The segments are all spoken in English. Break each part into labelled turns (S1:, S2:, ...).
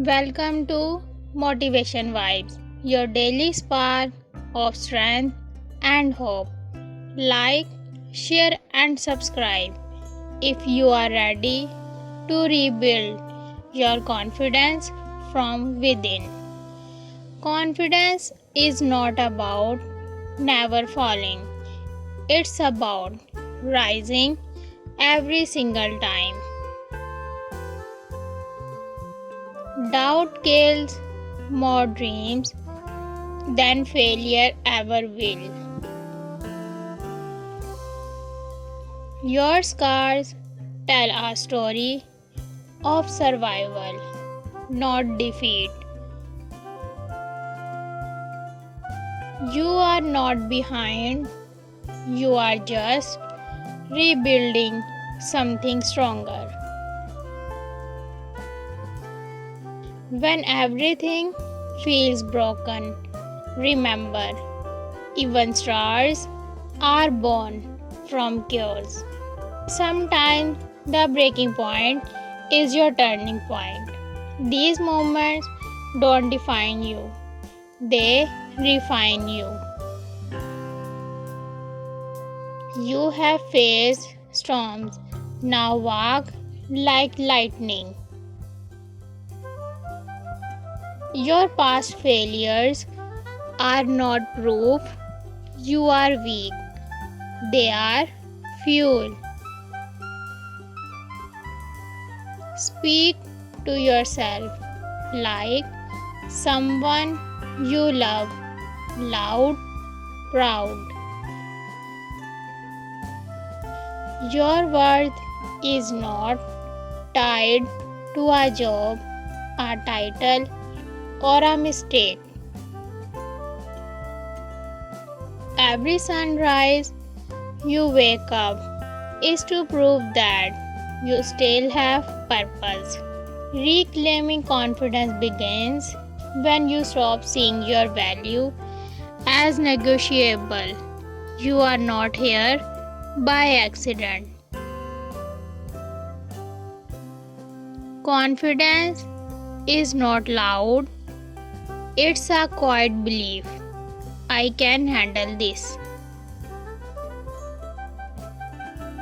S1: Welcome to Motivation Vibes, your daily spark of strength and hope. Like, share, and subscribe if you are ready to rebuild your confidence from within. Confidence is not about never falling, it's about rising every single time. Doubt kills more dreams than failure ever will. Your scars tell a story of survival, not defeat. You are not behind, you are just rebuilding something stronger. When everything feels broken, remember, even stars are born from chaos. Sometimes the breaking point is your turning point. These moments don't define you, they refine you. You have faced storms, now walk like lightning. Your past failures are not proof you are weak, they are fuel. Speak to yourself like someone you love, loud, proud. Your worth is not tied to a job, a title, or a mistake. Every sunrise you wake up is to prove that you still have purpose. Reclaiming confidence begins when you stop seeing your value as negotiable. You are not here by accident. Confidence is not loud, it's a quiet belief. I can handle this.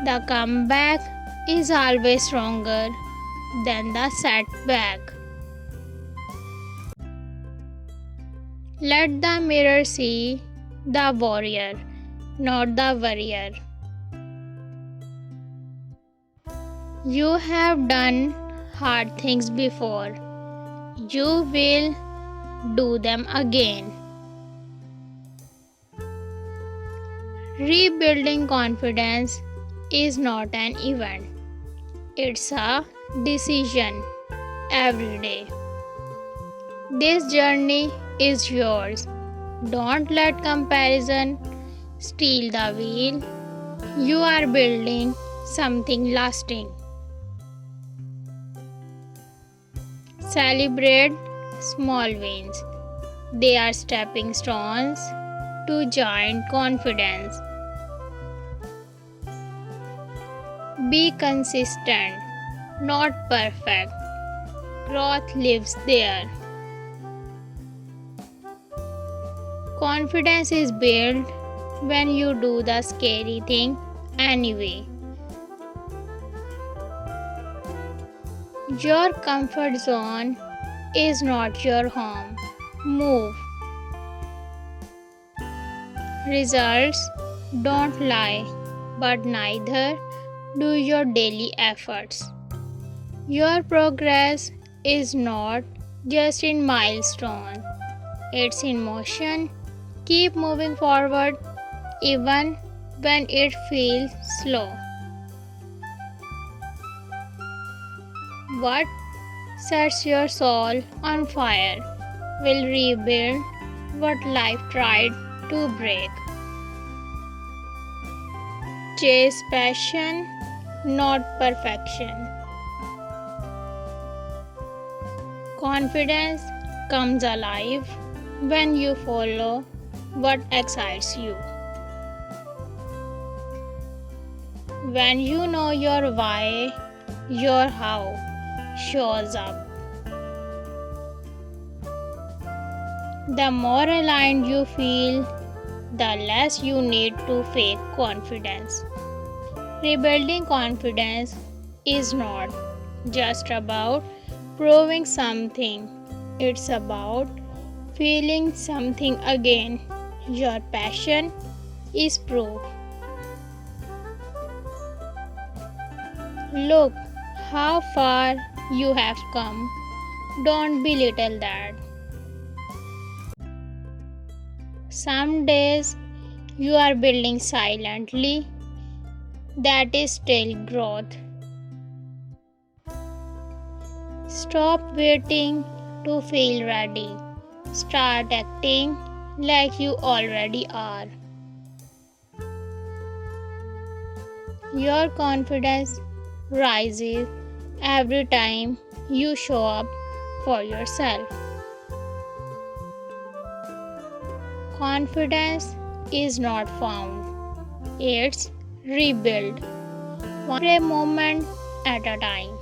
S1: The comeback is always stronger than the setback. Let the mirror see the warrior, not the warrior. You have done hard things before. You will do them again. Rebuilding confidence is not an event, it's a decision every day. This journey is yours. Don't let comparison steal the wheel. You are building something lasting. Celebrate small wins. They are stepping stones to giant confidence. Be consistent, not perfect. Growth lives there. Confidence is built when you do the scary thing anyway. Your comfort zone is not your home. Move. Results don't lie, but neither do your daily efforts. Your progress is not just in milestone, it's in motion. Keep moving forward even when it feels slow. What sets your soul on fire will rebuild what life tried to break. Chase passion, not perfection. Confidence comes alive when you follow what excites you. When you know your why, your how shows up. The more aligned you feel, the less you need to fake confidence. Rebuilding confidence is not just about proving something, it's about feeling something again. Your passion is proof. Look how far you have come. Don't belittle that. Some days you are building silently. That is still growth. Stop waiting to feel ready. Start acting like you already are. Your confidence rises every time you show up for yourself. Confidence is not found, it's rebuilt, one brave moment at a time.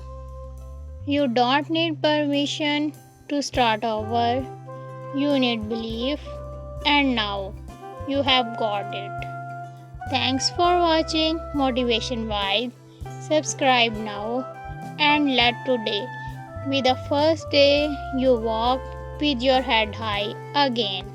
S1: You don't need permission to start over, you need belief, and now you have got it. Thanks for watching Motivation Vibe. Subscribe now and let today be the first day you walk with your head high again.